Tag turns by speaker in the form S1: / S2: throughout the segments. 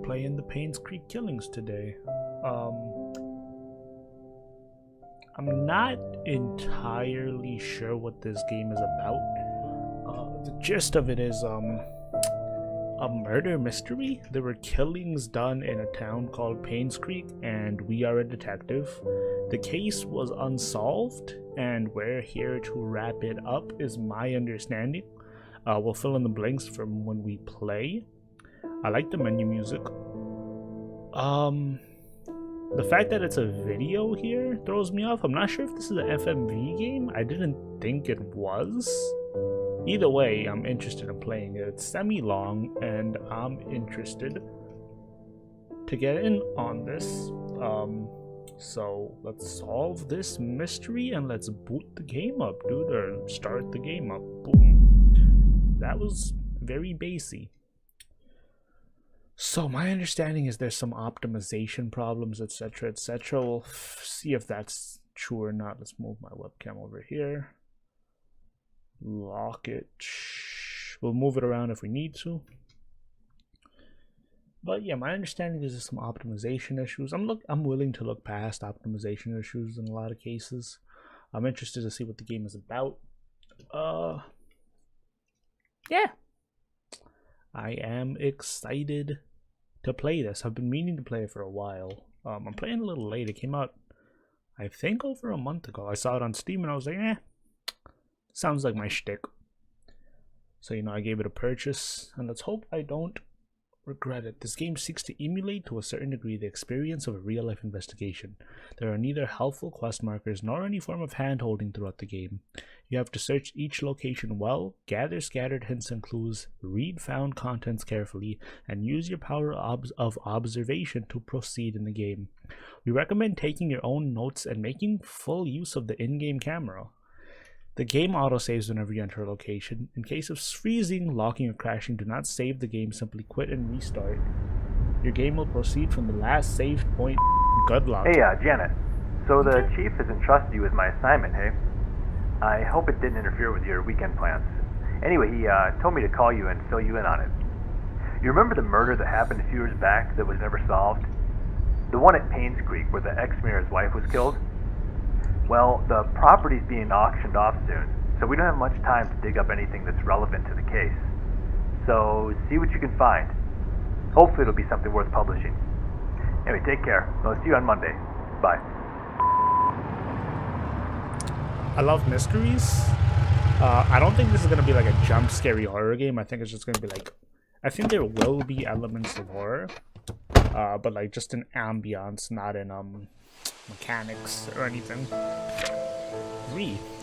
S1: playing the Painscreek killings today. I'm not entirely sure what this game is about. The gist of it is a murder mystery. There were killings done in a town called Painscreek, and we are a detective. The case was unsolved, and we're here to wrap it up, is my understanding. We'll fill in the blanks from when we play. I like the menu music. The fact that it's a video here throws me off. I'm not sure if this is an FMV game. I didn't think it was. Either way, I'm interested in playing it. It's semi-long, and I'm interested to get in on this. So let's solve this mystery and let's boot the game up, dude, or start the game up. Boom. That was very bassy. So my understanding is there's some optimization problems, etc., etc. We'll see if that's true or not. Let's move my webcam over here. Lock it. We'll move it around if we need to. But yeah, my understanding is there's some optimization issues. I'm willing to look past optimization issues in a lot of cases. I'm interested to see what the game is about. Yeah. I am excited to play this. I've been meaning to play it for a while. I'm playing a little late. It came out, I think, over a month ago. I saw it on Steam and I was like, sounds like my shtick. So, you know, I gave it a purchase, and let's hope I don't regret it. This game seeks to emulate to a certain degree the experience of a real-life investigation. There are neither helpful quest markers nor any form of hand-holding throughout the game. You have to search each location well, gather scattered hints and clues, read found contents carefully, and use your power of observation to proceed in the game. We recommend taking your own notes and making full use of the in-game camera. The game autosaves whenever you enter a location. In case of freezing, locking, or crashing, do not save the game, simply quit and restart. Your game will proceed from the last saved point. Good luck.
S2: Hey, Janet. So the chief has entrusted you with my assignment, hey? I hope it didn't interfere with your weekend plans. Anyway, he told me to call you and fill you in on it. You remember the murder that happened a few years back that was never solved? The one at Painscreek where the ex-mayor's wife was killed? Well, the property's being auctioned off soon, so we don't have much time to dig up anything that's relevant to the case. So, see what you can find. Hopefully it'll be something worth publishing. Anyway, take care. I'll see you on Monday. Bye.
S1: I love mysteries. I don't think this is going to be like a jump scary horror game. I think it's just going to be like, I think there will be elements of horror, but like just in ambiance, not in mechanics or anything.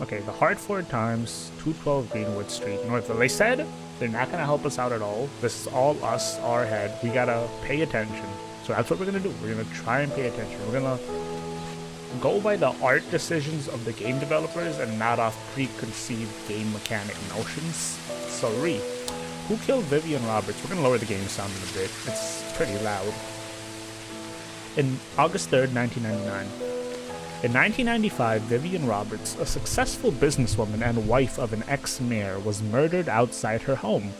S1: Okay, the Hartford Times, 212 Greenwood Street, Northville. They said they're not gonna help us out at all. This is all us, our head. We gotta pay attention. So that's what we're gonna do. We're gonna try and pay attention. We're gonna go by the art decisions of the game developers and not off preconceived game mechanic notions. So who killed Vivian Roberts? We're gonna lower the game sound in a bit. It's pretty loud. In August 3rd, 1999. In 1995, Vivian Roberts, a successful businesswoman and wife of an ex-mayor, was murdered outside her home.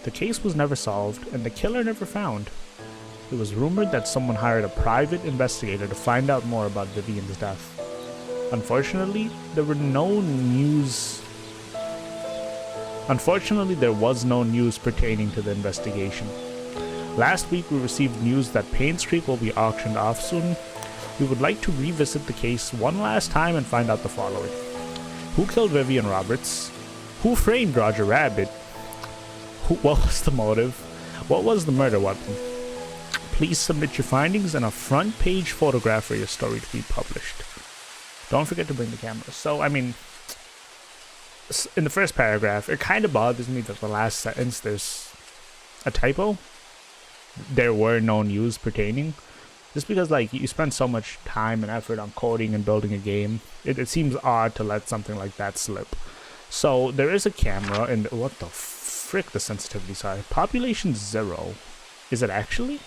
S1: The case was never solved, and the killer never found. It was rumored that someone hired a private investigator to find out more about Vivian's death. Unfortunately, there was no news pertaining to the investigation. Last week, we received news that Painscreek will be auctioned off soon. We would like to revisit the case one last time and find out the following. Who killed Vivian Roberts? Who framed Roger Rabbit? What was the motive? What was the murder weapon? Please submit your findings and a front-page photograph for your story to be published. Don't forget to bring the camera. So, I mean, in the first paragraph, it kind of bothers me that the last sentence, there's a typo. There were no news pertaining. Just because, like, you spend so much time and effort on coding and building a game, it seems odd to let something like that slip. So, there is a camera, and what the frick the sensitivity's high. Population 0. Is it actually?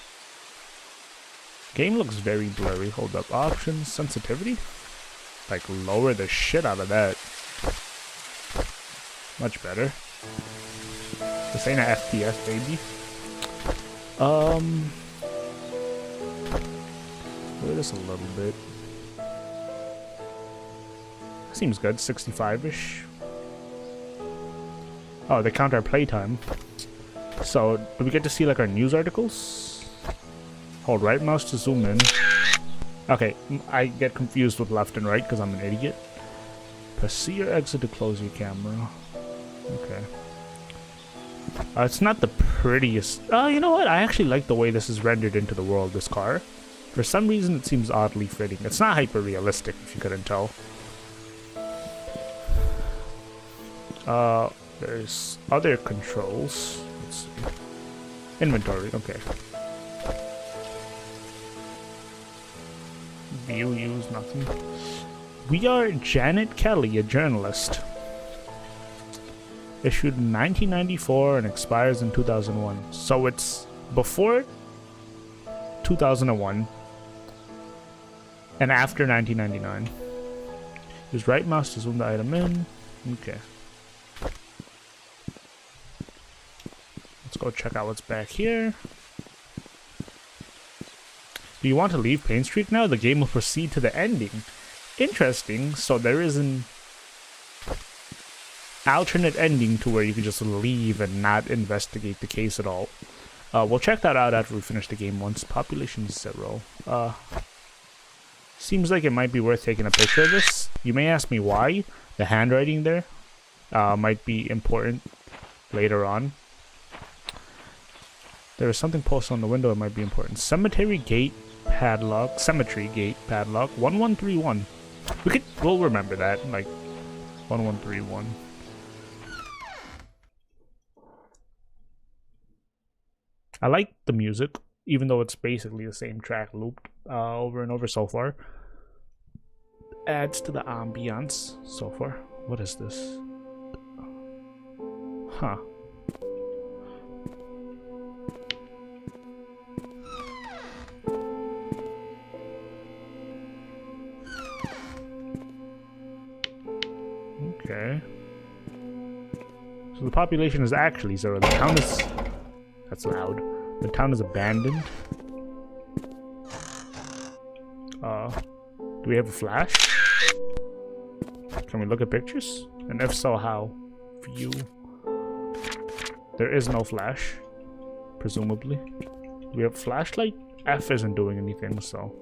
S1: Game looks very blurry. Hold up. Options, sensitivity? Like, lower the shit out of that. Much better. This ain't a FPS, baby. Lower this a little bit. Seems good, 65-ish. Oh, they count our playtime. So, do we get to see like our news articles? Hold right mouse to zoom in. Okay, I get confused with left and right because I'm an idiot. Press C or exit to close your camera. Okay. It's not the prettiest. Oh, you know what? I actually like the way this is rendered into the world, this car. For some reason, it seems oddly fitting. It's not hyper-realistic, if you couldn't tell. There's other controls. Let's see. Inventory, okay. View, use, nothing. We are Janet Kelly, a journalist. Issued in 1994 and expires in 2001. So it's before 2001 and after 1999. Use right mouse to zoom the item in. Okay. Let's go check out what's back here. Do you want to leave Painscreek now? The game will proceed to the ending. Interesting. So there is an alternate ending to where you can just leave and not investigate the case at all. We'll check that out after we finish the game once. Population 0. Seems like it might be worth taking a picture of this. You may ask me why. The handwriting there might be important later on. There is something posted on the window that might be important. Cemetery gate padlock. Cemetery gate padlock. 1131. We'll remember that. Like 1131. I like the music, even though it's basically the same track looped over and over so far. Adds to the ambiance so far. What is this? Huh. Okay. So the population is actually 0. The town is... That's loud. The town is abandoned. Do we have a flash? Can we look at pictures? And if so, how? View. There is no flash. Presumably. Do we have a flashlight? F isn't doing anything, so...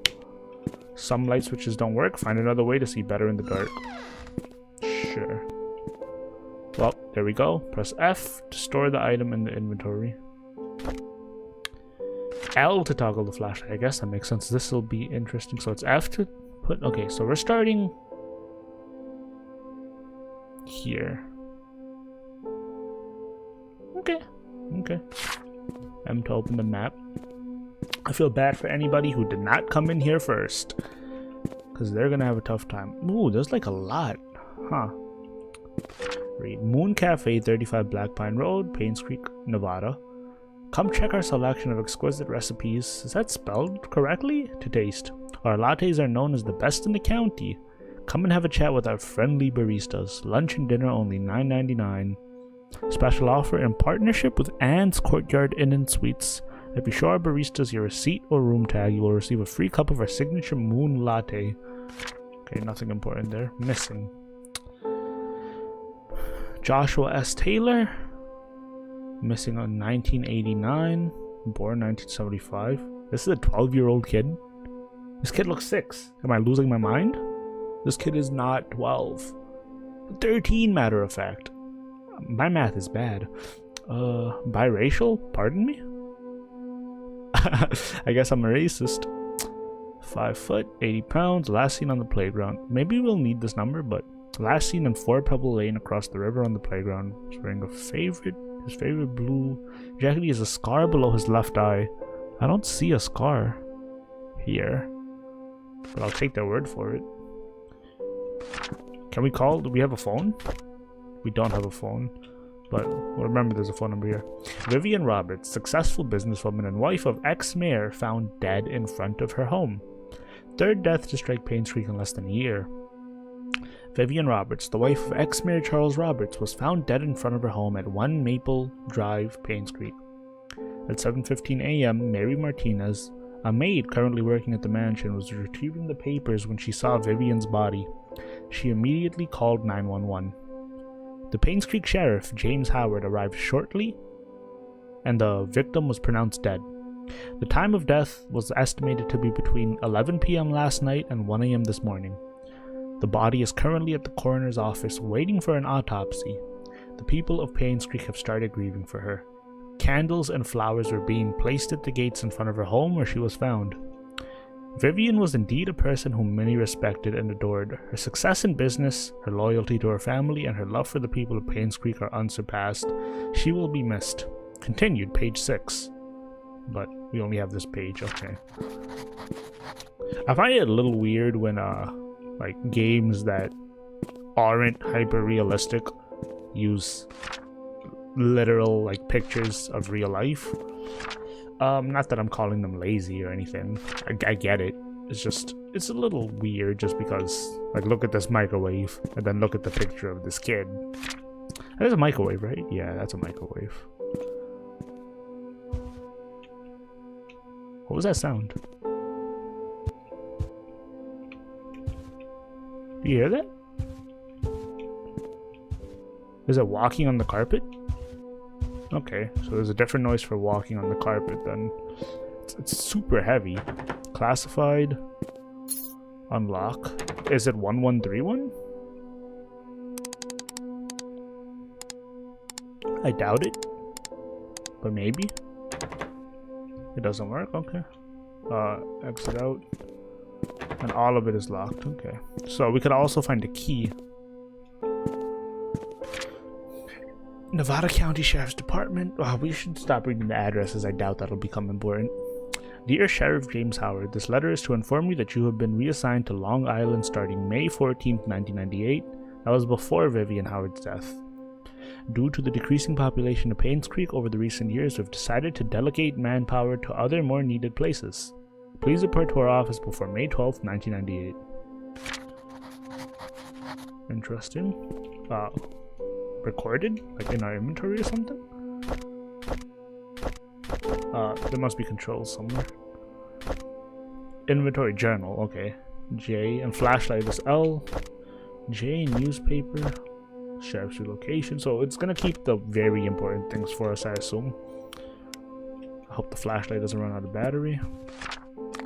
S1: Some light switches don't work. Find another way to see better in the dark. Sure. Well, there we go. Press F to store the item in the inventory. L to toggle the flashlight. I guess that makes sense. This will be interesting. So it's F to put... Okay, so we're starting... here. Okay. Okay. M to open the map. I feel bad for anybody who did not come in here first, because they're gonna have a tough time. Ooh, there's like a lot. Huh. Read. Moon Cafe, 35 Black Pine Road, Painscreek, Nevada. Come check our selection of exquisite recipes. Is that spelled correctly? To taste. Our lattes are known as the best in the county. Come and have a chat with our friendly baristas. Lunch and dinner only $9.99. Special offer in partnership with Anne's Courtyard Inn and Suites. If you show our baristas your receipt or room tag, you will receive a free cup of our signature moon latte. Okay, nothing important there. Missing. Joshua S. Taylor. Missing on 1989. Born 1975. This is a 12-year-old kid. This kid looks 6. Am I losing my mind? This kid is not 12. 13, matter of fact. My math is bad. Biracial? Pardon me? I guess I'm a racist. 5 foot, 80 pounds, last seen on the playground. Maybe we'll need this number, but last seen in 4 Pebble Lane across the river on the playground. He's wearing his favorite blue jacket. He has a scar below his left eye. I don't see a scar here, but I'll take their word for it. Can we call? Do we have a phone? We don't have a phone, but remember there's a phone number here. Vivian Roberts, successful businesswoman and wife of ex-mayor, found dead in front of her home. 3rd death to strike Painscreek in less than a year. Vivian Roberts, the wife of ex-mayor Charles Roberts, was found dead in front of her home at 1 Maple Drive, Painscreek. At 7:15 a.m., Mary Martinez, A maid currently working at the mansion was retrieving the papers when she saw Vivian's body. She immediately called 911. The Painscreek sheriff, James Howard, arrived shortly, and the victim was pronounced dead. The time of death was estimated to be between 11 p.m. last night and 1 a.m. this morning. The body is currently at the coroner's office waiting for an autopsy. The people of Painscreek have started grieving for her. Candles and flowers were being placed at the gates in front of her home where she was found. Vivian was indeed a person whom many respected and adored. Her success in business, her loyalty to her family, and her love for the people of Painscreek are unsurpassed. She will be missed. Continued, page 6. But we only have this page, okay. I find it a little weird when, like, games that aren't hyper-realistic use literal, like, pictures of real life. Not that I'm calling them lazy or anything. I get it. It's just, it's a little weird just because, like, look at this microwave and then look at the picture of this kid. That is a microwave, right? Yeah, that's a microwave. What was that sound? Do you hear that? Is it walking on the carpet? Okay, so there's a different noise for walking on the carpet then. It's super heavy. Classified. Unlock. Is it 1131? I doubt it. But maybe. It doesn't work, okay. Exit out. And all of it is locked, okay. So we could also find a key. Nevada County Sheriff's Department. Oh, we should stop reading the addresses. I doubt that'll become important. Dear Sheriff James Howard, this letter is to inform you that you have been reassigned to Long Island starting May 14, 1998. That was before Vivian Howard's death. Due to the decreasing population of Painscreek over the recent years, we've decided to delegate manpower to other more needed places. Please report to our office before May 12, 1998. Interesting. Recorded? Like in our inventory or something? There must be controls somewhere. Inventory journal, okay. J, and flashlight is L. J, newspaper. Sheriff's relocation. So it's gonna keep the very important things for us, I assume. I hope the flashlight doesn't run out of battery.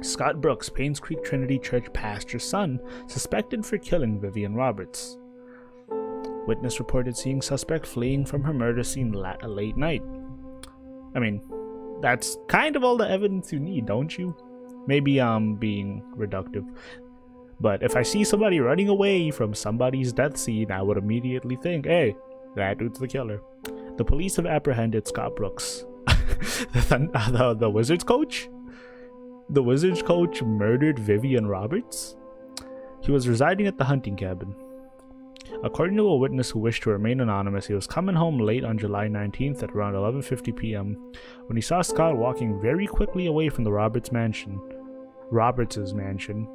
S1: Scott Brooks, Painscreek Trinity Church pastor's son, suspected for killing Vivian Roberts. Witness reported seeing suspect fleeing from her murder scene late night. I mean, that's kind of all the evidence you need, don't you? Maybe I'm being reductive. But if I see somebody running away from somebody's death scene, I would immediately think, hey, that dude's the killer. The police have apprehended Scott Brooks. the Wizards coach? The Wizards coach murdered Vivian Roberts? He was residing at the hunting cabin. According to a witness who wished to remain anonymous, he was coming home late on July 19th at around 11:50 p.m. when he saw Scott walking very quickly away from the Roberts' mansion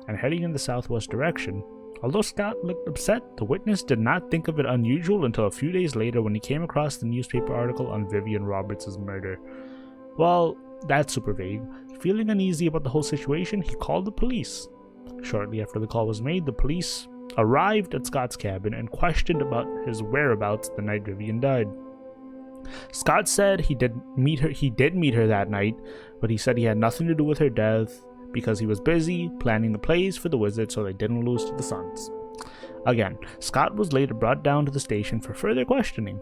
S1: and heading in the southwest direction. Although Scott looked upset, the witness did not think of it unusual until a few days later when he came across the newspaper article on Vivian Roberts' murder. Well, that's super vague. Feeling uneasy about the whole situation, he called the police. Shortly after the call was made, the police arrived at Scott's cabin and questioned about his whereabouts the night Vivian died. Scott said he did meet her that night, but he said he had nothing to do with her death because he was busy planning the plays for the Wizards so they didn't lose to the Suns. Again, Scott was later brought down to the station for further questioning.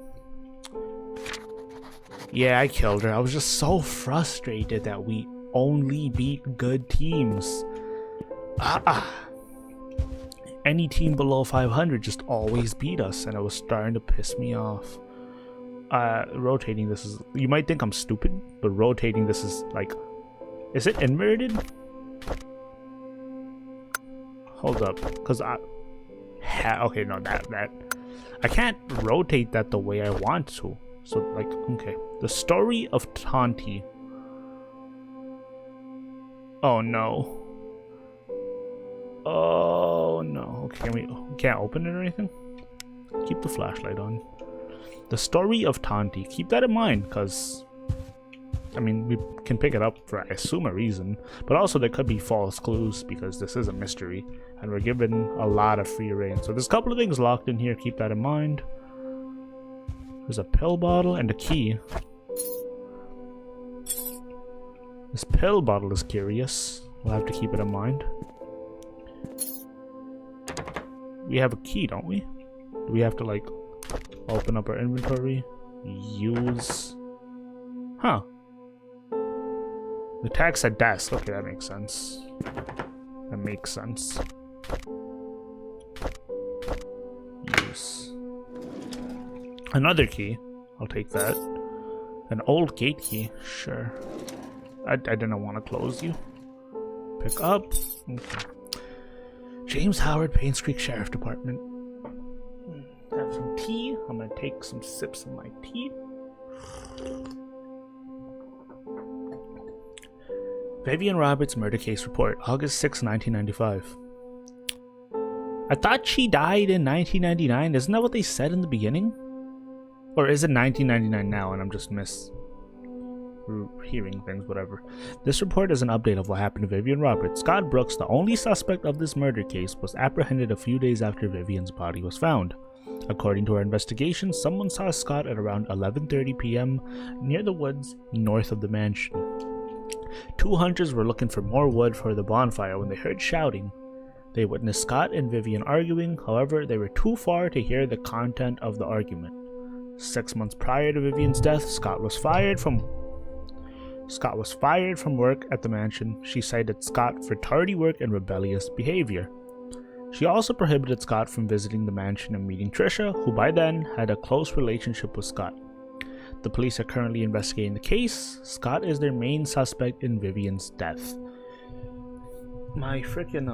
S1: Yeah, I killed her. I was just so frustrated that we only beat good teams. Any team below 500 just always beat us, and it was starting to piss me off. Rotating this is... You might think I'm stupid, but rotating this is like... Is it inverted? Hold up, because okay, no, that... I can't rotate that the way I want to. So, like, okay. The story of Tonti. Oh, no. Oh, no. Okay, we can't open it or anything? Keep the flashlight on. The story of Tonti. Keep that in mind, because I mean, we can pick it up for, I assume, a reason, but also there could be false clues because this is a mystery and we're given a lot of free reign. So there's a couple of things locked in here, keep that in mind. There's a pill bottle and a key. This pill bottle is curious. We'll have to keep it in mind. We have a key, don't we? Do we have to, like, open up our inventory? Use... Huh. The tag said desk. Okay, that makes sense. That makes sense. Use. Another key. I'll take that. An old gate key. Sure. I didn't want to close you. Pick up. Okay. James Howard, Painscreek Sheriff Department. Have some tea. I'm gonna take some sips of my tea. Vivian Roberts murder case report, August 6, 1995. I thought she died in 1999. Isn't that what they said in the beginning? Or is it 1999 now and I'm just hearing things, whatever. This report is an update of what happened to Vivian Roberts. Scott Brooks, the only suspect of this murder case, was apprehended a few days after Vivian's body was found. According to our investigation, someone saw Scott at around 11:30 p.m. near the woods north of the mansion. Two hunters were looking for more wood for the bonfire when they heard shouting. They witnessed Scott and Vivian arguing, however, they were too far to hear the content of the argument. 6 months prior to Vivian's death, Scott was fired from work at the mansion. She cited Scott for tardy work and rebellious behavior. She also prohibited Scott from visiting the mansion and meeting Trisha, who by then had a close relationship with Scott. The police are currently investigating the case. Scott is their main suspect in Vivian's death. My freaking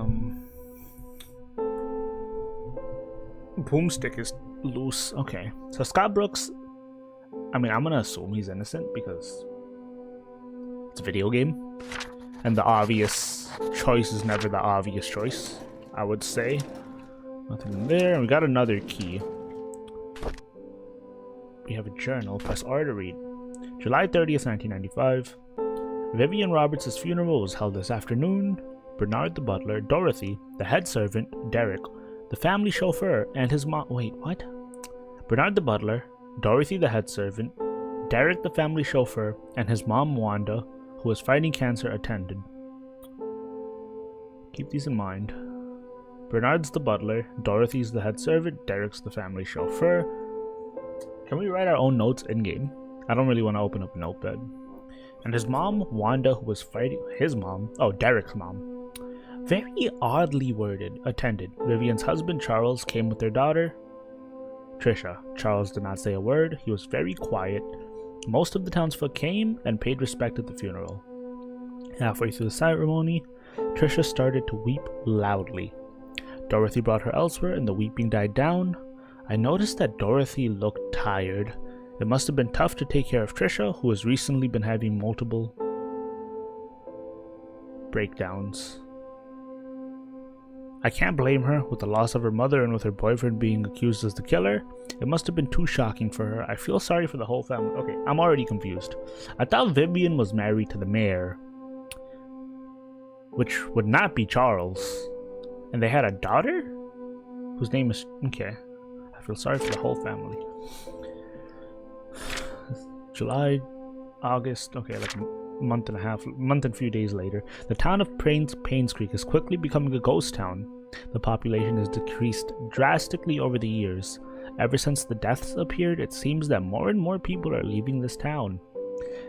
S1: boomstick is loose. Okay, so Scott Brooks, I mean, I'm gonna assume he's innocent because it's a video game and the obvious choice is never the obvious choice, I would say. Nothing in there, and we got another key. We have a journal. Press R to read. July 30th, 1995. Vivian Roberts' funeral was held this afternoon. Bernard the butler, Dorothy, the head servant, Derek, the family chauffeur, and his mom. Wait, what? Bernard the butler, Dorothy the head servant, Derek the family chauffeur, and his mom Wanda, who was fighting cancer, attended. Keep these in mind. Bernard's the butler, Dorothy's the head servant, Derek's the family chauffeur. Can we write our own notes in-game? I don't really want to open up a notepad. And his mom, Wanda, who was fighting... His mom? Oh, Derek's mom. Very oddly worded. Attended. Vivian's husband, Charles, came with their daughter, Trisha. Charles did not say a word. He was very quiet. Most of the townsfolk came and paid respect at the funeral. Halfway through the ceremony, Trisha started to weep loudly. Dorothy brought her elsewhere and the weeping died down. I noticed that Dorothy looked tired. It must have been tough to take care of Trisha, who has recently been having multiple breakdowns. I can't blame her with the loss of her mother and with her boyfriend being accused as the killer. It must have been too shocking for her. I feel sorry for the whole family. Okay, I'm already confused. I thought Vivian was married to the mayor, which would not be Charles. And they had a daughter? Whose name is... Okay. I feel sorry for the whole family. July, August, okay, like a month and a few days later, the town of Painscreek is quickly becoming a ghost town. The population has decreased drastically over the years. Ever since the deaths appeared, it seems that more and more people are leaving this town.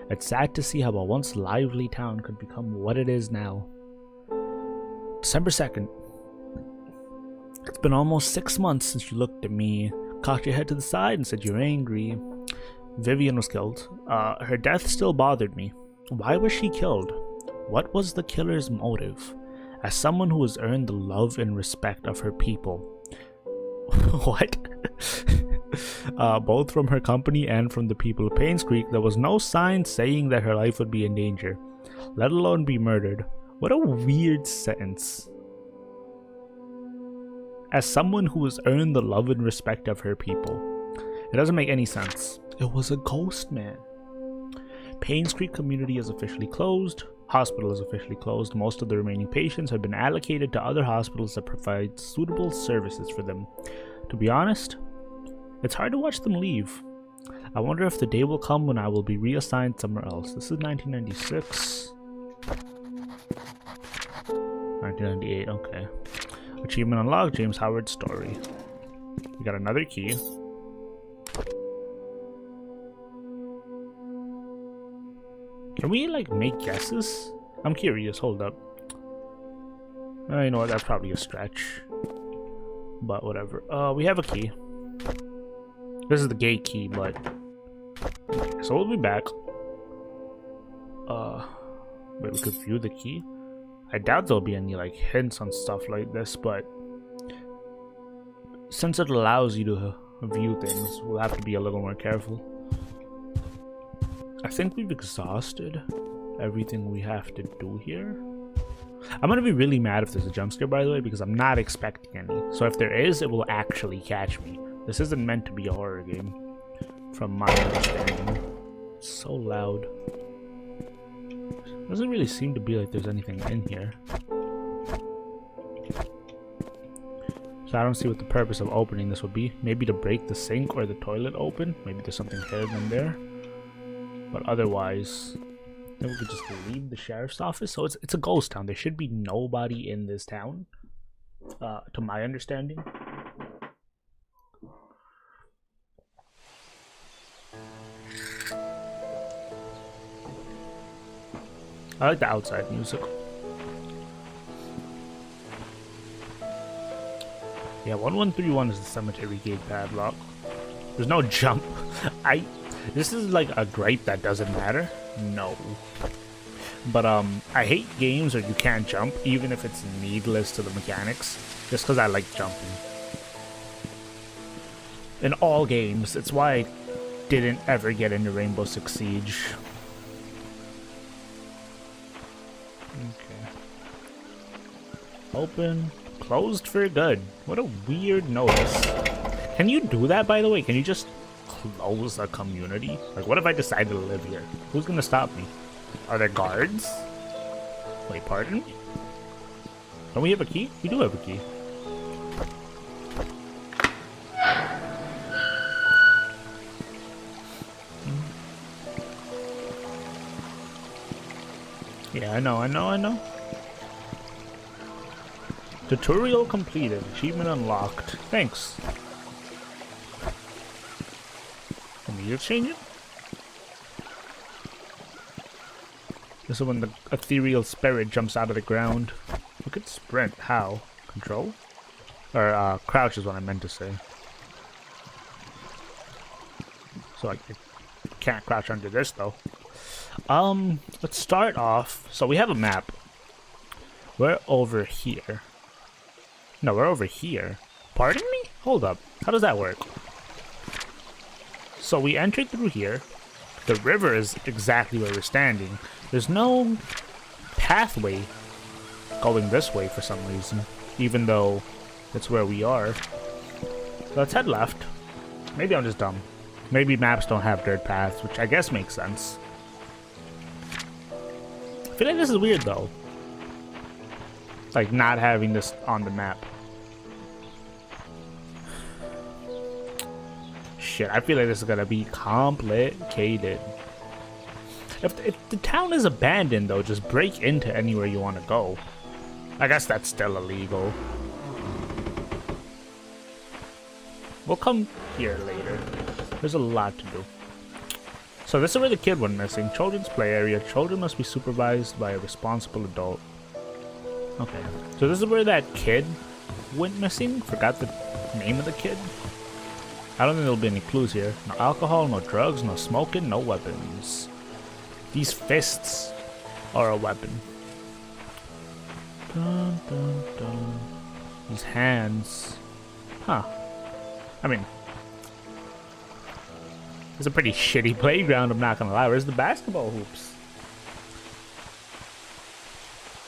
S1: It's sad to see how a once lively town could become what it is now. December 2nd. It's been almost 6 months since you looked at me, cocked your head to the side and said you're angry. Vivian was killed. Her death still bothered me. Why was she killed? What was the killer's motive? As someone who has earned the love and respect of her people. What? Both from her company and from the people of Painscreek, there was no sign saying that her life would be in danger, let alone be murdered. What a weird sentence. As someone who has earned the love and respect of her people. It doesn't make any sense. It was a ghost man. Painscreek community is officially closed. Hospital is officially closed. Most of the remaining patients have been allocated to other hospitals that provide suitable services for them. To be honest, it's hard to watch them leave. I wonder if the day will come when I will be reassigned somewhere else. This is 1996. 1998, okay. Achievement unlocked, James Howard story. We got another key. Can we, like, make guesses? I'm curious, hold up. You know what, that's probably a stretch. But whatever. We have a key. This is the gate key, but... Okay, so we'll be back. Wait, we could view the key? I doubt there'll be any, like, hints on stuff like this, but... Since it allows you to view things, we'll have to be a little more careful. I think we've exhausted everything we have to do here. I'm gonna be really mad if there's a jump scare, by the way, because I'm not expecting any. So if there is, it will actually catch me. This isn't meant to be a horror game, from my understanding. It's so loud. Doesn't really seem to be like there's anything in here. So I don't see what the purpose of opening this would be. Maybe to break the sink or the toilet open. Maybe there's something hidden in there. But otherwise, then we could just leave the sheriff's office. So it's a ghost town. There should be nobody in this town, to my understanding. I like the outside music. Yeah, 1131 is the cemetery gate padlock. There's no jump. This is like a gripe that doesn't matter. No. But I hate games where you can't jump, even if it's needless to the mechanics, just because I like jumping. In all games, it's why I didn't ever get into Rainbow Six Siege. Okay. Open. Closed for good. What a weird notice. Can you do that, by the way? Can you just close a community? Like, what if I decide to live here? Who's gonna stop me? Are there guards? Wait, pardon me? Don't we have a key? We do have a key. Yeah, I know. Tutorial completed. Achievement unlocked. Thanks. Let me just change it. This is when the ethereal spirit jumps out of the ground. We could sprint. How? Control? Or, crouch is what I meant to say. So I can't crouch under this, though. Let's start off. So we have a map. We're over here. No, we're over here. Pardon me? Hold up. How does that work? So we entered through here. The river is exactly where we're standing. There's no pathway going this way for some reason, even though it's where we are. So let's head left. Maybe I'm just dumb. Maybe maps don't have dirt paths, which I guess makes sense. I feel like this is weird though. Like not having this on the map. Shit, I feel like this is gonna be complicated. If the town is abandoned though, just break into anywhere you want to go. I guess that's still illegal. We'll come here later. There's a lot to do. So this is where the kid went missing. Children's play area. Children must be supervised by a responsible adult. Okay. So this is where that kid went missing. Forgot the name of the kid. I don't think there'll be any clues here. No alcohol, no drugs, no smoking, no weapons. These fists are a weapon. Dun, dun, dun. These hands. Huh. I mean, it's a pretty shitty playground, I'm not gonna lie. Where's the basketball hoops?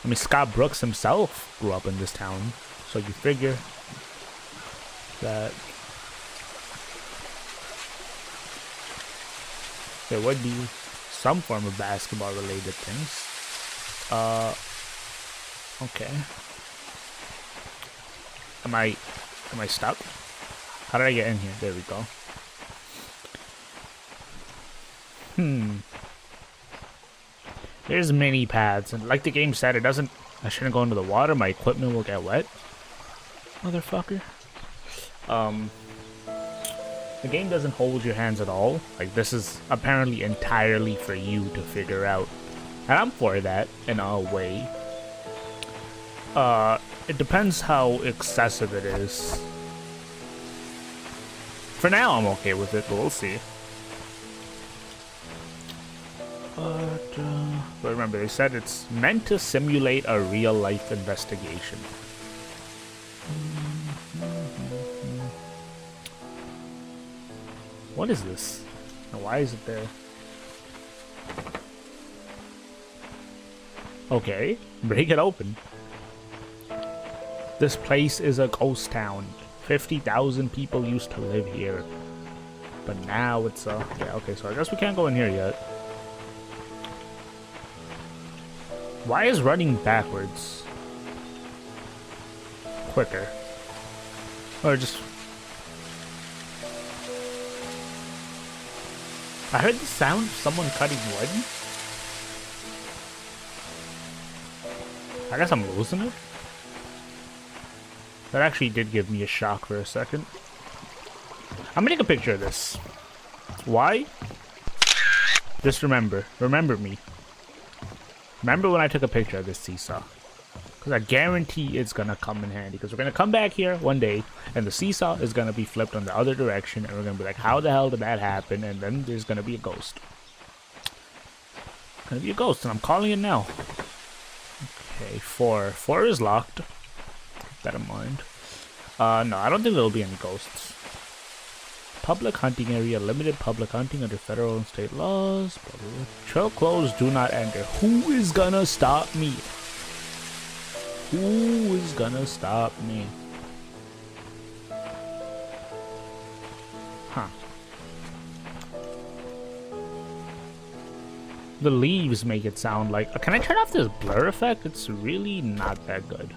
S1: I mean, Scott Brooks himself grew up in this town, so you figure that there would be some form of basketball related things. Okay. Am I stuck? How did I get in here? There we go. There's many paths, and like the game said, I shouldn't go into the water, my equipment will get wet. Motherfucker. The game doesn't hold your hands at all. Like, this is apparently entirely for you to figure out. And I'm for that, in a way. It depends how excessive it is. For now, I'm okay with it, but we'll see. But remember, they said it's meant to simulate a real-life investigation. What is this? And why is it there? Okay, break it open. This place is a ghost town. 50,000 people used to live here. But now it's a... Yeah, okay, so I guess we can't go in here yet. Why is running backwards quicker? Or just... I heard the sound of someone cutting wood. I guess I'm losing it. That actually did give me a shock for a second. I'm gonna take a picture of this. Why? Just remember me. Remember when I took a picture of this seesaw. Because I guarantee it's gonna come in handy. Because we're gonna come back here one day, and the seesaw is gonna be flipped on the other direction, and we're gonna be like, how the hell did that happen? And then there's gonna be a ghost. Gonna be a ghost, and I'm calling it now. Okay, 4. 4 is locked. Keep that in mind. No, I don't think there'll be any ghosts. Public hunting area, limited public hunting under federal and state laws. Trail closed, do not enter. Who is gonna stop me? Who is gonna stop me? Huh. The leaves make it sound like... Can I turn off this blur effect? It's really not that good.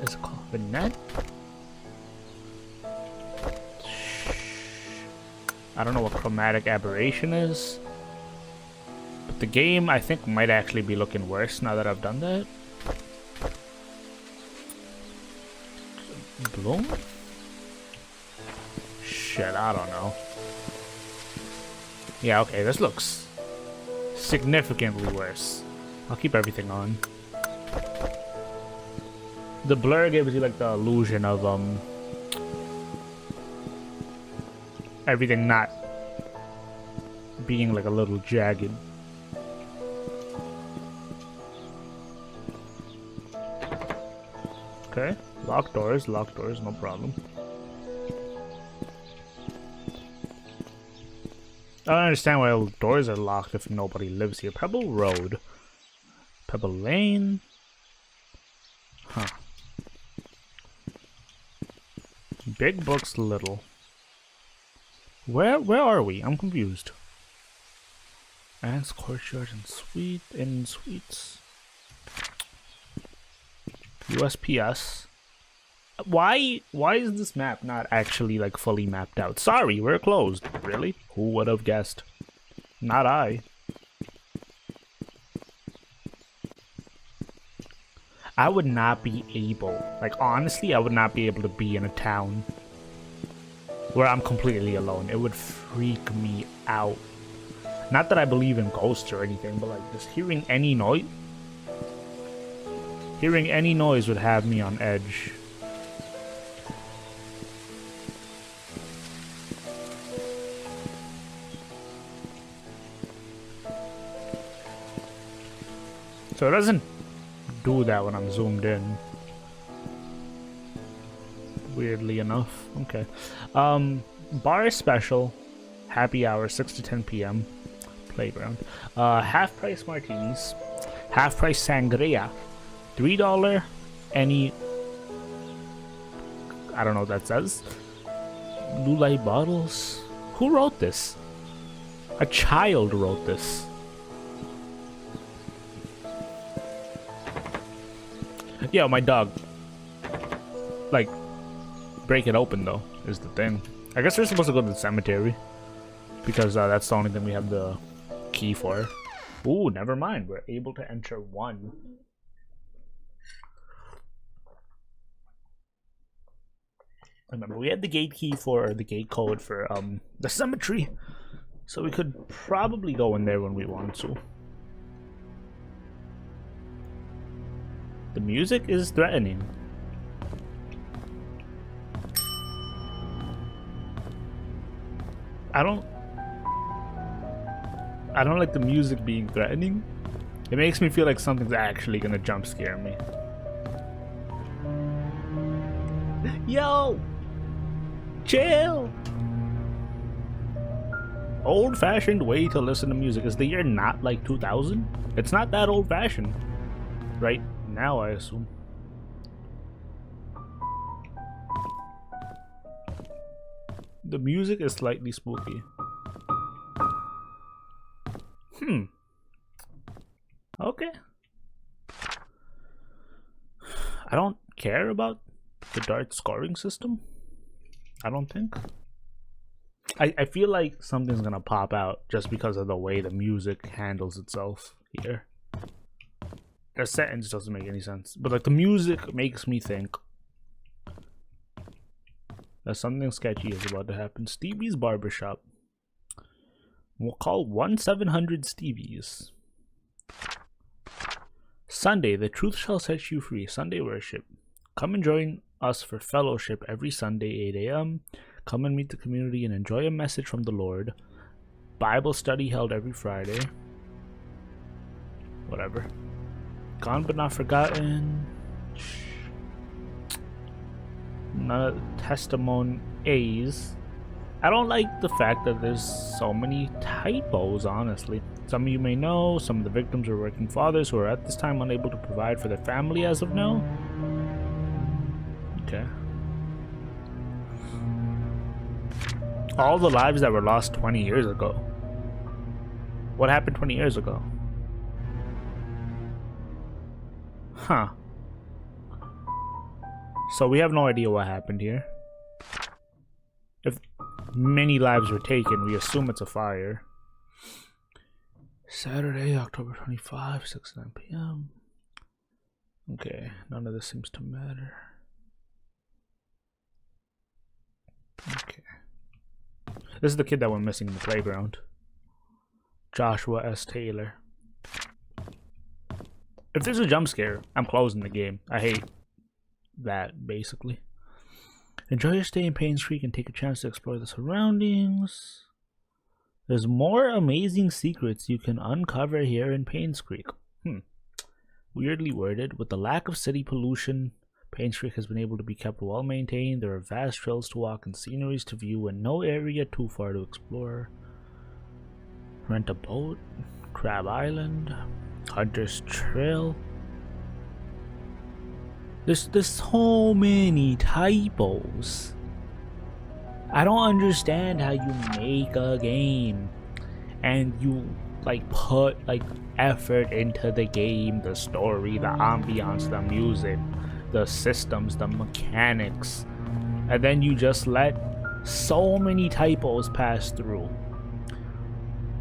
S1: Is it called the net? I don't know what chromatic aberration is. But the game, I think, might actually be looking worse now that I've done that. Bloom? Shit, I don't know. Yeah, okay, this looks significantly worse. I'll keep everything on. The blur gives you like the illusion of everything not being like a little jagged. Okay, locked doors, no problem. I don't understand why all doors are locked if nobody lives here. Pebble Road. Pebble Lane. Huh. Big books, little. Where are we? I'm confused. Anne's Courtyard and Suites. USPS. Why is this map not actually like fully mapped out? Sorry, we're closed. Really? Who would have guessed? Not I. I would not be able, like honestly, I would not be able to be in a town where I'm completely alone. It would freak me out. Not that I believe in ghosts or anything, but like just hearing any noise. Hearing any noise would have me on edge. So it doesn't do that when I'm zoomed in. Weirdly enough. Okay. Bar special. Happy hour, 6 to 10 p.m. Playground. Half price martinis. Half price sangria. $3 any... I don't know what that says. Blue light bottles. Who wrote this? A child wrote this. Yo, my dog. Like, break it open though, is the thing. I guess we're supposed to go to the cemetery. Because that's the only thing we have the key for. Ooh, never mind. We're able to enter 1. Remember, we had the gate key for the gate code for the cemetery. So we could probably go in there when we want to. The music is threatening. I don't like the music being threatening. It makes me feel like something's actually gonna jump scare me. Yo! Chill! Old-fashioned way to listen to music. Is the year not like 2000? It's not that old-fashioned. Right now, I assume. The music is slightly spooky. Okay. I don't care about the dart scoring system. I don't think. I feel like something's gonna pop out just because of the way the music handles itself here. The sentence doesn't make any sense, but like the music makes me think that something sketchy is about to happen. Stevie's Barbershop. We'll call 1-700 Stevie's. Sunday, the truth shall set you free. Sunday worship. Come and join us for fellowship every Sunday, 8 a.m. Come and meet the community and enjoy a message from the Lord. Bible study held every Friday. Whatever. Gone but not forgotten. None of the testimonies. I don't like the fact that there's so many typos, honestly. Some of you may know, some of the victims are working fathers who are at this time unable to provide for their family as of now. Okay. All the lives that were lost 20 years ago. What happened 20 years ago? Huh. So we have no idea what happened here. If many lives were taken, we assume it's a fire. Saturday, October 25, 6:09 p.m. Okay, none of this seems to matter. Okay. This is the kid that went missing in the playground. Joshua S. Taylor. If there's a jump scare, I'm closing the game. I hate that, basically. Enjoy your stay in Painscreek and take a chance to explore the surroundings. There's more amazing secrets you can uncover here in Painscreek. Weirdly worded. With the lack of city pollution, Painscreek has been able to be kept well maintained. There are vast trails to walk and sceneries to view and no area too far to explore. Rent a boat. Crab Island. Hunter's Trail. There's so many typos. I don't understand how you make a game and you like put like effort into the game, the story, the ambiance, the music, the systems, the mechanics, and then you just let so many typos pass through.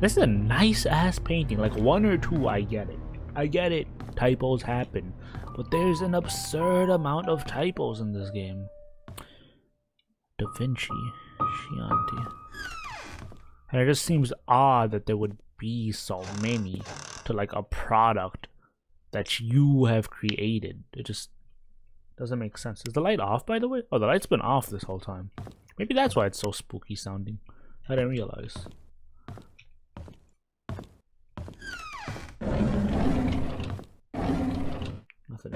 S1: This is a nice ass painting. Like 1 or 2, I get it. I get it. Typos happen. But there's an absurd amount of typos in this game. Da Vinci. Chianti. And it just seems odd that there would be so many to like a product that you have created. It just doesn't make sense. Is the light off, by the way? Oh, the light's been off this whole time. Maybe that's why it's so spooky sounding. I didn't realize. Nothing.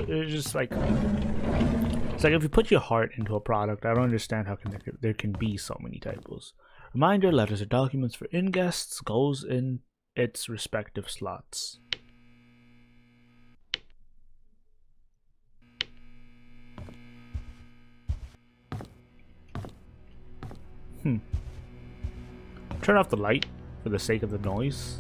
S1: It's just like, it's like if you put your heart into a product, I don't understand how there can be so many typos. Reminder, letters or documents for in-guests goes in its respective slots. turn off the light for the sake of the noise.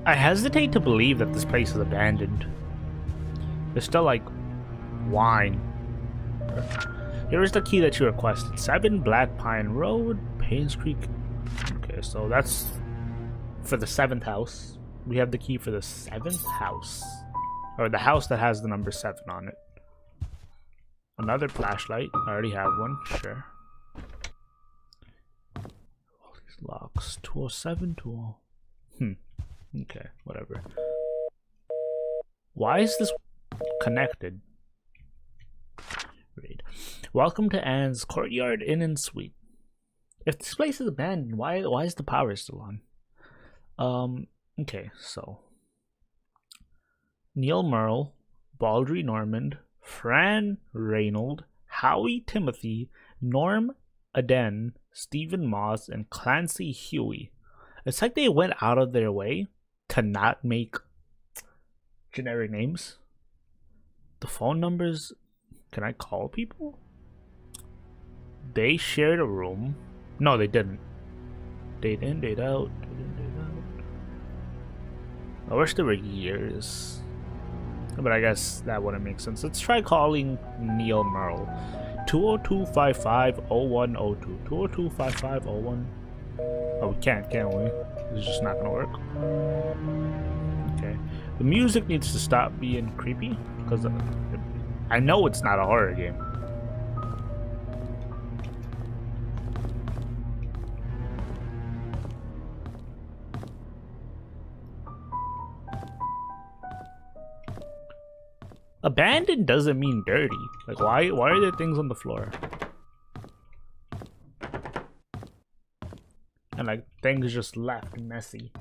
S1: I hesitate to believe that this place is abandoned. There's still like wine. Here is the key that you requested. 7 Black Pine Road, Painscreek. Okay, so that's for the 7th house. We have the key for the 7th house. Or the house that has the number 7 on it. Another flashlight. I already have one. Sure. All these locks. 207, 20. Okay, whatever. Why is this connected? Read. Welcome to Anne's Courtyard Inn and Suite. If this place is abandoned, why is the power still on? Okay, so Neil Merle, Baldry Normand, Fran Reynold, Howie Timothy, Norm Aden, Stephen Moss, and Clancy Huey. It's like they went out of their way to not make generic names. The phone numbers, can I call people? They shared a room. No, they didn't. Date in, date out. Date in, date out. I wish there were years. But I guess that wouldn't make sense. Let's try calling Neil Merle. 202-55-0102. 202-55-01. Oh, we can't we? It's just not gonna work. Okay. The music needs to stop being creepy, because I know it's not a horror game. Abandoned doesn't mean dirty. Like, why are there things on the floor? And like things just left messy.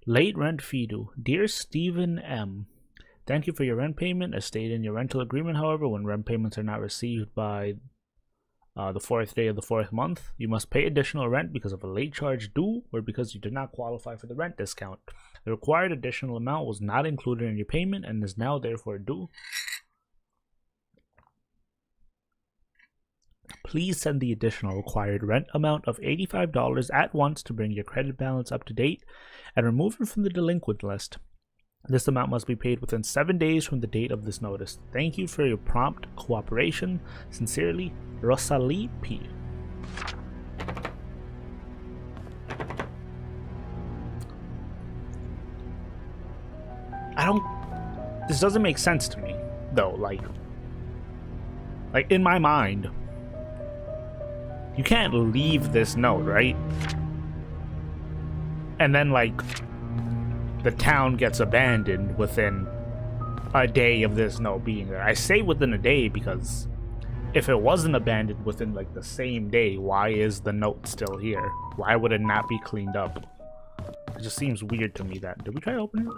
S1: Late rent fee due. Dear Stephen M. Thank you for your rent payment. As stated in your rental agreement, however, when rent payments are not received by the 4th day of the 4th month, you must pay additional rent because of a late charge due or because you did not qualify for the rent discount. The required additional amount was not included in your payment and is now therefore due. Please send the additional required rent amount of $85 at once to bring your credit balance up to date and remove it from the delinquent list. This amount must be paid within 7 days from the date of this notice. Thank you for your prompt cooperation. Sincerely, Rosalie P. This doesn't make sense to me, though. Like in my mind, you can't leave this note, right? And then, like, the town gets abandoned within a day of this note being there. I say within a day because if it wasn't abandoned within, like, the same day, why is the note still here? Why would it not be cleaned up? It just seems weird to me that... Did we try opening it?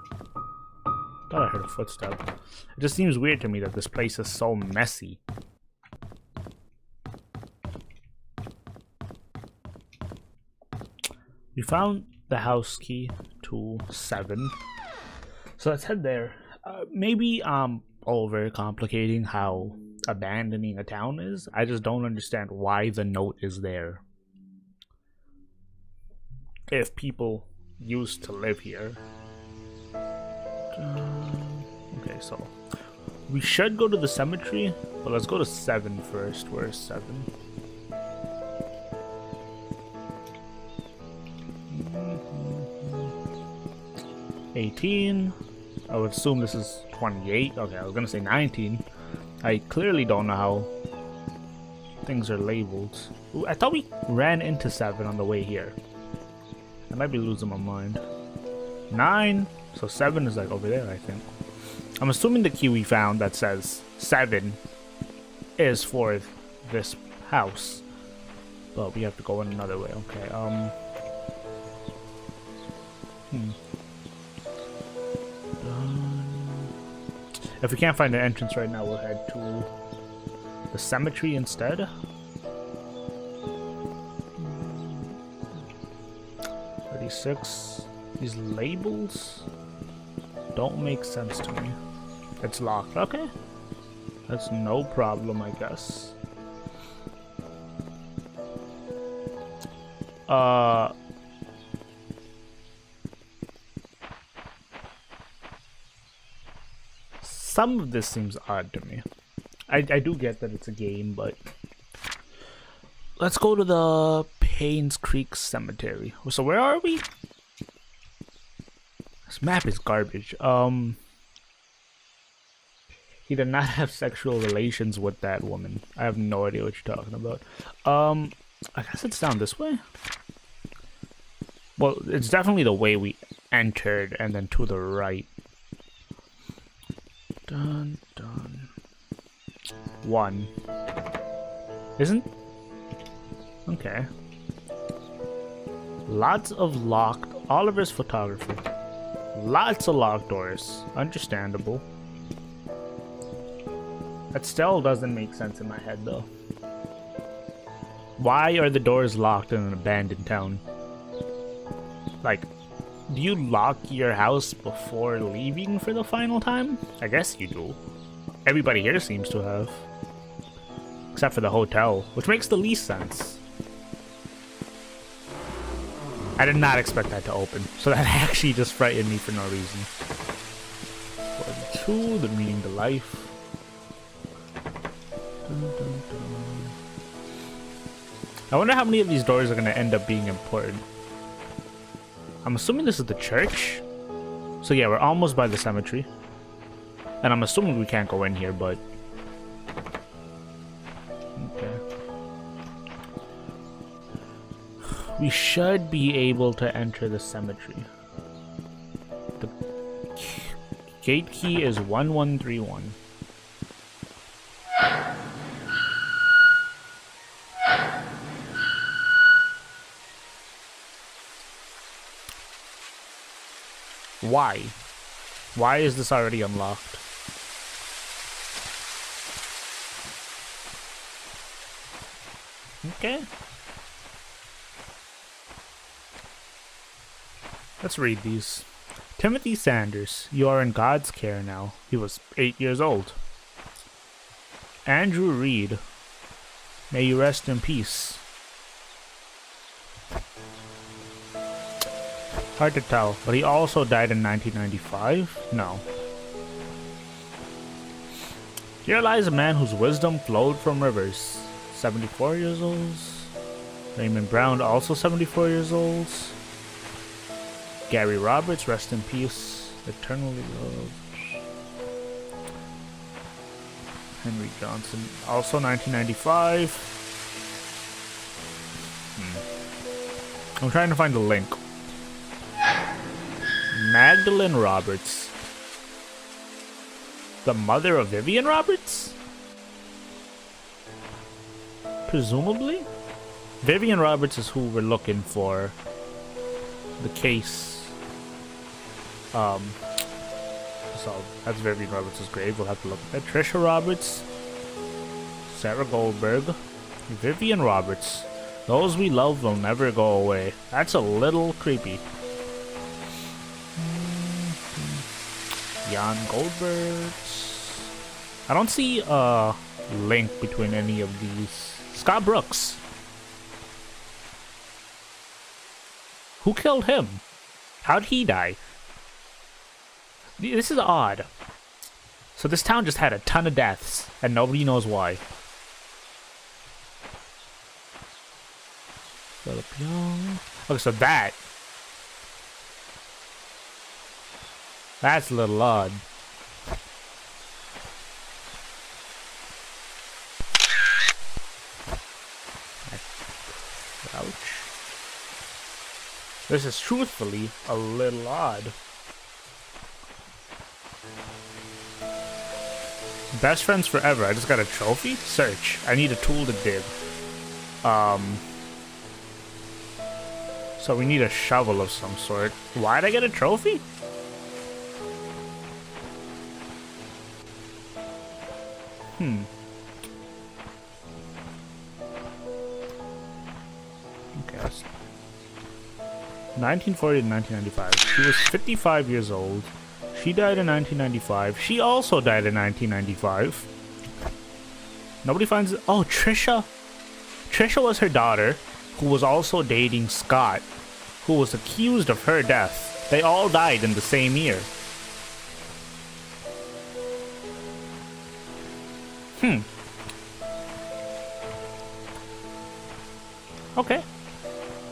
S1: Thought I heard a footstep. It just seems weird to me that this place is so messy. We found the house key to 7. So let's head there. Maybe I'm over complicating how abandoning a town is. I just don't understand why the note is there. If people used to live here. Okay, so we should go to the cemetery, but let's go to 7 first. Where's 7? 18. I would assume this is 28. Okay, I was gonna say 19. I clearly don't know how things are labeled. Ooh, I thought we ran into 7 on the way here. I might be losing my mind. 9. So 7 is like over there, I think. I'm assuming the key we found that says 7 is for this house. But we have to go in another way. Okay, If we can't find an entrance right now, we'll head to the cemetery instead. 26. These labels don't make sense to me. It's locked. Okay. That's no problem, I guess. Some of this seems odd to me. I do get that it's a game, but let's go to the Painscreek Cemetery. So where are we? This map is garbage. He did not have sexual relations with that woman. I have no idea what you're talking about. I guess it's down this way. Well, it's definitely the way we entered, and then to the right. Dun dun. 1. Isn't? Okay. Lots of locked. Oliver's photography. Lots of locked doors. Understandable. That still doesn't make sense in my head, though. Why are the doors locked in an abandoned town? Like, do you lock your house before leaving for the final time? I guess you do. Everybody here seems to have. Except for the hotel, which makes the least sense. I did not expect that to open, so that actually just frightened me for no reason. 42, the meaning to life. Dun, dun, dun. I wonder how many of these doors are going to end up being important. I'm assuming this is the church. So yeah, we're almost by the cemetery. And I'm assuming we can't go in here, but... okay. We should be able to enter the cemetery. The gate key is 1131. Why? Why is this already unlocked? Okay. Let's read these. Timothy Sanders, you are in God's care now. He was 8 years old. Andrew Reed, may you rest in peace. Hard to tell, but he also died in 1995? No. Here lies a man whose wisdom flowed from rivers. 74 years old. Raymond Brown, also 74 years old. Gary Roberts, rest in peace. Eternally loved. Henry Johnson, also 1995. I'm trying to find the link. Magdalene Roberts. The mother of Vivian Roberts? Presumably? Vivian Roberts is who we're looking for. The case. So that's Vivian Roberts' grave. We'll have to look at that. Trisha Roberts. Sarah Goldberg. Vivian Roberts. Those we love will never go away. That's a little creepy. Jan Goldberg. I don't see a link between any of these. Scott Brooks. Who killed him? How'd he die? This is odd. So this town just had a ton of deaths, and nobody knows why. Philip Young. Okay, so that's a little odd. Ouch. This is truthfully a little odd. Best friends forever. I just got a trophy? Search. I need a tool to dig. So we need a shovel of some sort. Why'd I get a trophy? Okay. 1940 to 1995. She was 55 years old. She died in 1995. She also died in 1995. Nobody finds it. Oh, Trisha. Trisha was her daughter, who was also dating Scott, who was accused of her death. They all died in the same year. Okay.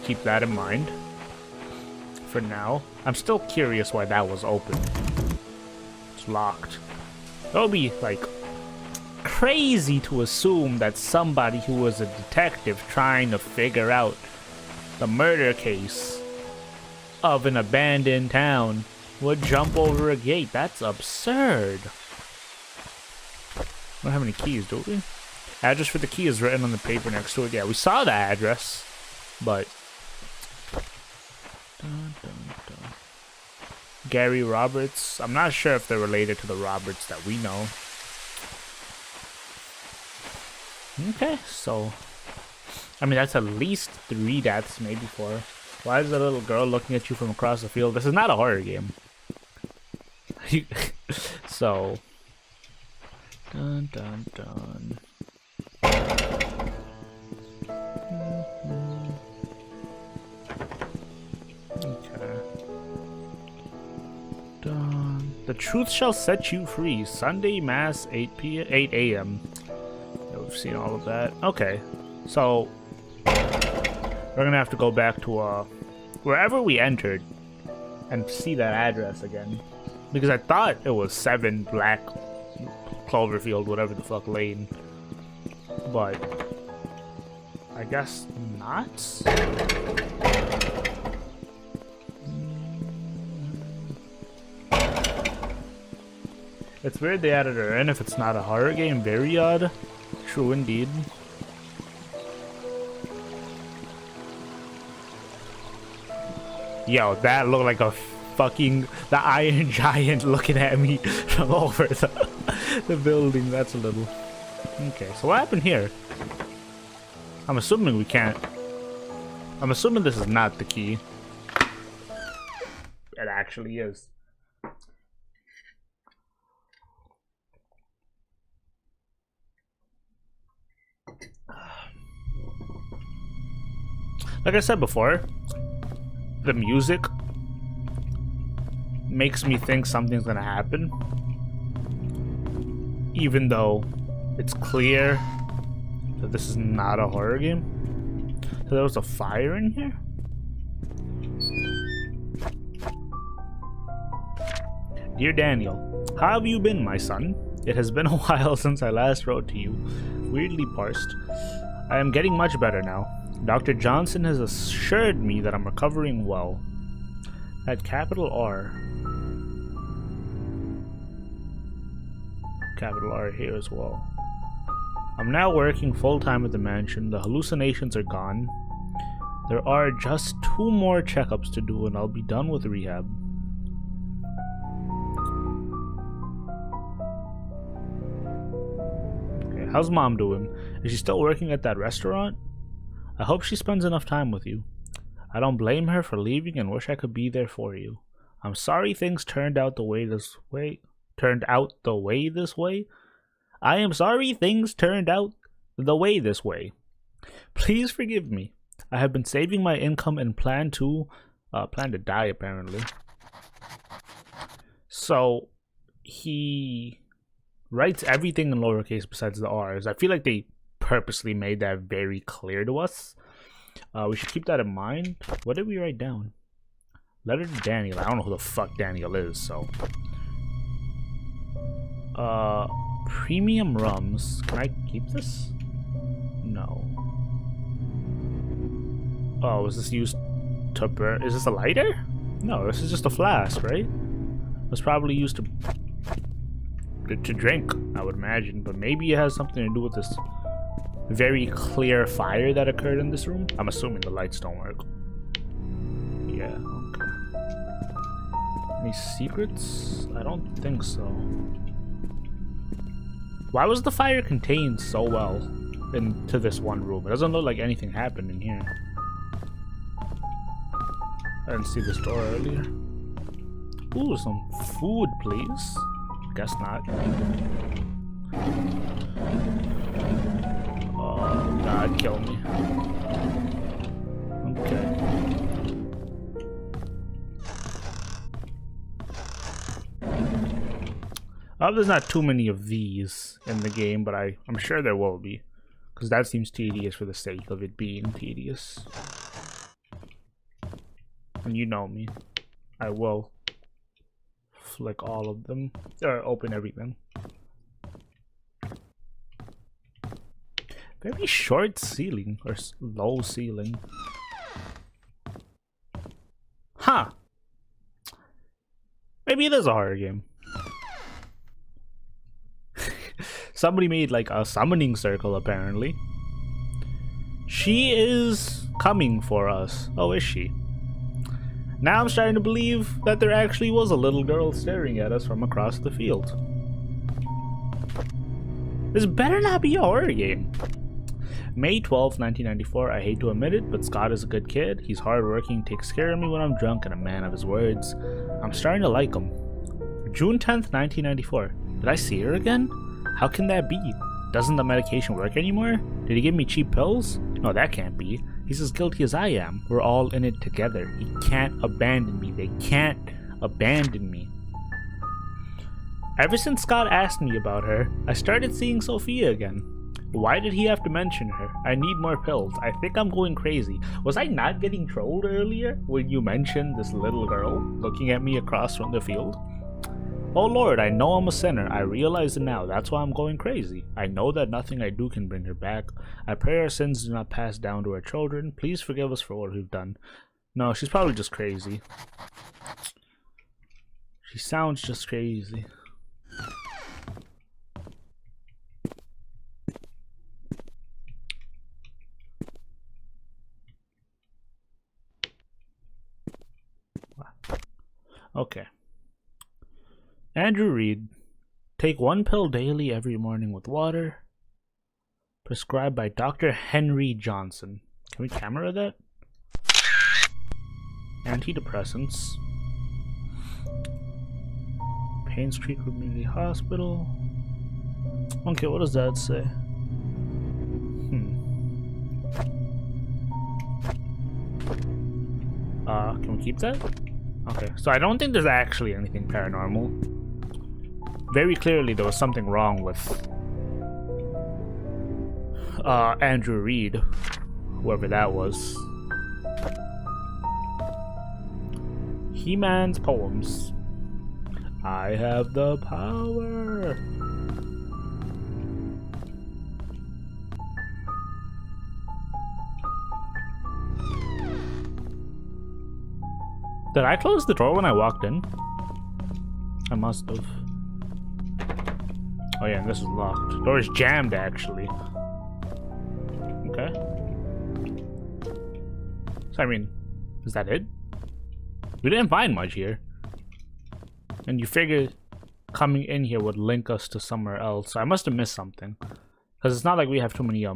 S1: Keep that in mind. For now. I'm still curious why that was open. It's locked. It would be, like, crazy to assume that somebody who was a detective trying to figure out the murder case of an abandoned town would jump over a gate. That's absurd. We don't have any keys, do we? Address for the key is written on the paper next to it. Yeah, we saw the address, but... Dun, dun, dun. Gary Roberts. I'm not sure if they're related to the Roberts that we know. Okay, so... I mean, that's at least 3 deaths, maybe 4. Why is the little girl looking at you from across the field? This is not a horror game. So... Dun, dun, dun. Okay. Dun. The truth shall set you free. Sunday Mass, 8 a.m. Yeah, we've seen all of that. Okay. So, we're gonna have to go back to wherever we entered and see that address again. Because I thought it was 7 Black Cloverfield, whatever the fuck lane. But I guess not. It's weird they added her in if it's not a horror game. Very odd. True indeed. Yo, that looked like a fucking the Iron Giant looking at me from over the building. That's a little... Okay, so what happened here? I'm assuming we can't... I'm assuming this is not the key. It actually is. Like I said before, the music makes me think something's gonna happen, even though it's clear that this is not a horror game. So there was a fire in here? Dear Daniel, how have you been, my son? It has been a while since I last wrote to you. Weirdly parsed. I am getting much better now. Dr. Johnson has assured me that I'm recovering well. That capital R. Capital R here as well. I'm now working full-time at the mansion. The hallucinations are gone. There are just 2 more checkups to do and I'll be done with rehab. Okay, how's Mom doing? Is she still working at that restaurant? I hope she spends enough time with you. I don't blame her for leaving and wish I could be there for you. I'm sorry things turned out the way this way. I am sorry things turned out the way this way. Please forgive me. I have been saving my income and plan to die apparently. So he writes everything in lowercase besides the R's. I feel like they purposely made that very clear to us. We should keep that in mind. What did we write down? Letter to Daniel. I don't know who the fuck Daniel is, so. Premium rums. Can I keep this? No. Oh, is this used to burn? Is this a lighter? No, this is just a flask, right? It was probably used to drink, I would imagine, but maybe it has something to do with this very clear fire that occurred in this room. I'm assuming the lights don't work. Yeah, okay. Any secrets? I don't think so. Why was the fire contained so well into this one room? It doesn't look like anything happened in here. I didn't see this door earlier. Ooh, some food, please. Guess not. Oh, God, kill me. Okay. There's not too many of these in the game, but I'm sure there will be. Because that seems tedious for the sake of it being tedious. And you know me. I will flick all of them. Or open everything. Very short ceiling. Or low ceiling. Huh. Maybe it is a horror game. Somebody made like a summoning circle apparently. She is coming for us. Oh, is she? Now I'm starting to believe that there actually was a little girl staring at us from across the field. This better not be a horror game. May 12th, 1994. I hate to admit it, but Scott is a good kid. He's hardworking, takes care of me when I'm drunk, and a man of his words. I'm starting to like him. June 10th, 1994. Did I see her again? How can that be? Doesn't the medication work anymore? Did he give me cheap pills? No, that can't be. He's as guilty as I am. We're all in it together. He can't abandon me. They can't abandon me. Ever since Scott asked me about her, I started seeing Sophia again. Why did he have to mention her? I need more pills. I think I'm going crazy. Was I not getting trolled earlier when you mentioned this little girl looking at me across from the field? Oh Lord, I know I'm a sinner. I realize it now. That's why I'm going crazy. I know that nothing I do can bring her back. I pray our sins do not pass down to our children. Please forgive us for what we've done. No, she's probably just crazy. She sounds just crazy. Okay. Andrew Reed. Take 1 pill daily every morning with water. Prescribed by Dr. Henry Johnson. Can we camera that? Antidepressants. Painscreek Community Hospital. Okay, what does that say? Can we keep that? Okay, so I don't think there's actually anything paranormal. Very clearly there was something wrong with Andrew Reed, whoever that was. He-Man's poems. I have the power. Did I close the door when I walked in? I must have. Oh yeah, and this is locked. The door is jammed actually. Okay. So I mean, is that it? We didn't find much here. And you figure coming in here would link us to somewhere else. So I must have missed something. Because it's not like we have too many it's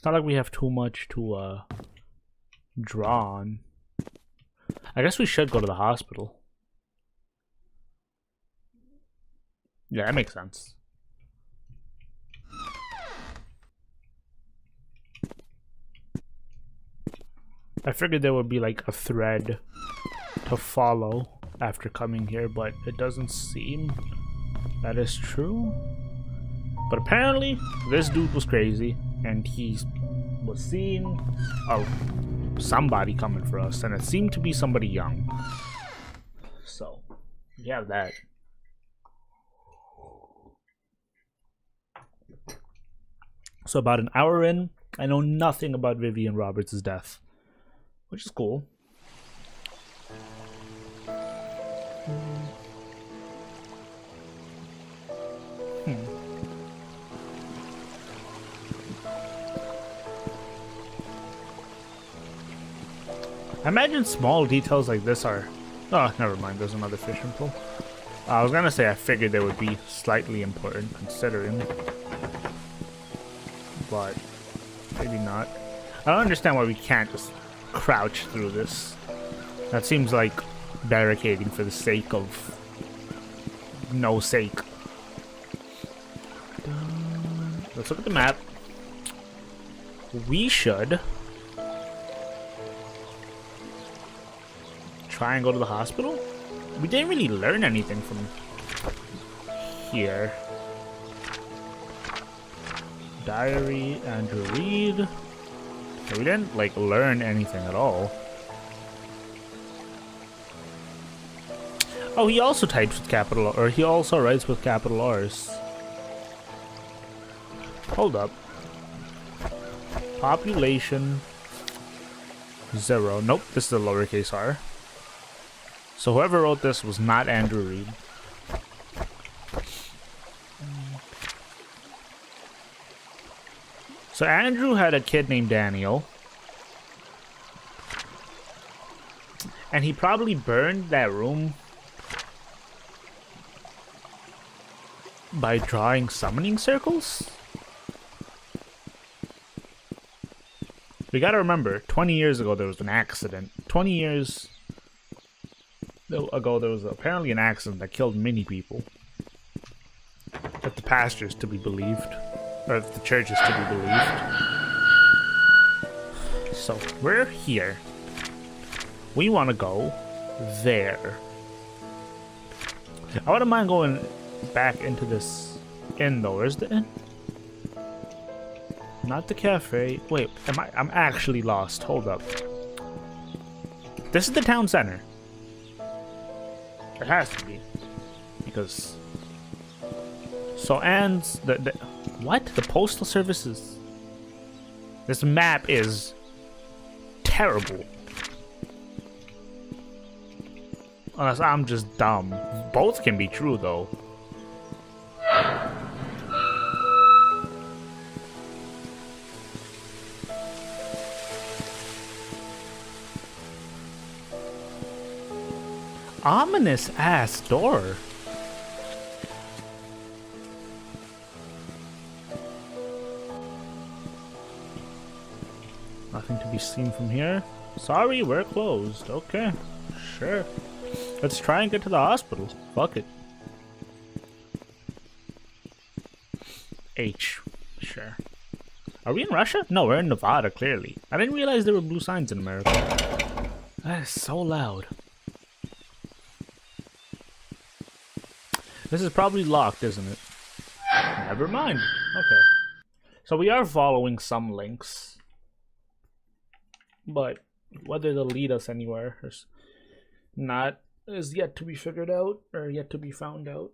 S1: not like we have too much to draw on. I guess we should go to the hospital. Yeah, that makes sense. I figured there would be like a thread to follow after coming here, but it doesn't seem that is true. But apparently this dude was crazy and he was seeing somebody coming for us, and it seemed to be somebody young. So we have that. So about an hour in, I know nothing about Vivian Roberts' death, which is cool. I imagine small details like this are... Oh, never mind, there's another fishing pole. I was gonna say I figured they would be slightly important considering, but maybe not. I don't understand why we can't just crouch through this. That seems like barricading for the sake of no sake. Let's look at the map. We should try and go to the hospital. We didn't really learn anything from here. Diary, Andrew Reed. Yeah, we didn't like learn anything at all. Oh, he also types with capital, or he also writes with capital R's. Hold up. Population 0. Nope, this is a lowercase r. So whoever wrote this was not Andrew Reed. So Andrew had a kid named Daniel. And he probably burned that room by drawing summoning circles? We gotta remember, 20 years ago there was an accident. 20 years ago there was apparently an accident that killed many people. If the pastor is to be believed. Or if the church is to be believed. So, we're here. We want to go there. I wouldn't mind going back into this inn though. Where's the inn? Not the cafe. Wait, I'm actually lost. Hold up. This is the town center. It has to be. Because... So, and the what? The postal services. This map is terrible. Unless I'm just dumb. Both can be true, though. Ominous ass door. Nothing to be seen from here. Sorry, we're closed. Okay, sure. Let's try and get to the hospital. Fuck it. H. Sure. Are we in Russia? No, we're in Nevada, clearly. I didn't realize there were blue signs in America. That is so loud. This is probably locked, isn't it? Never mind. Okay. So we are following some links. But whether they'll lead us anywhere or not is yet to be figured out, or yet to be found out.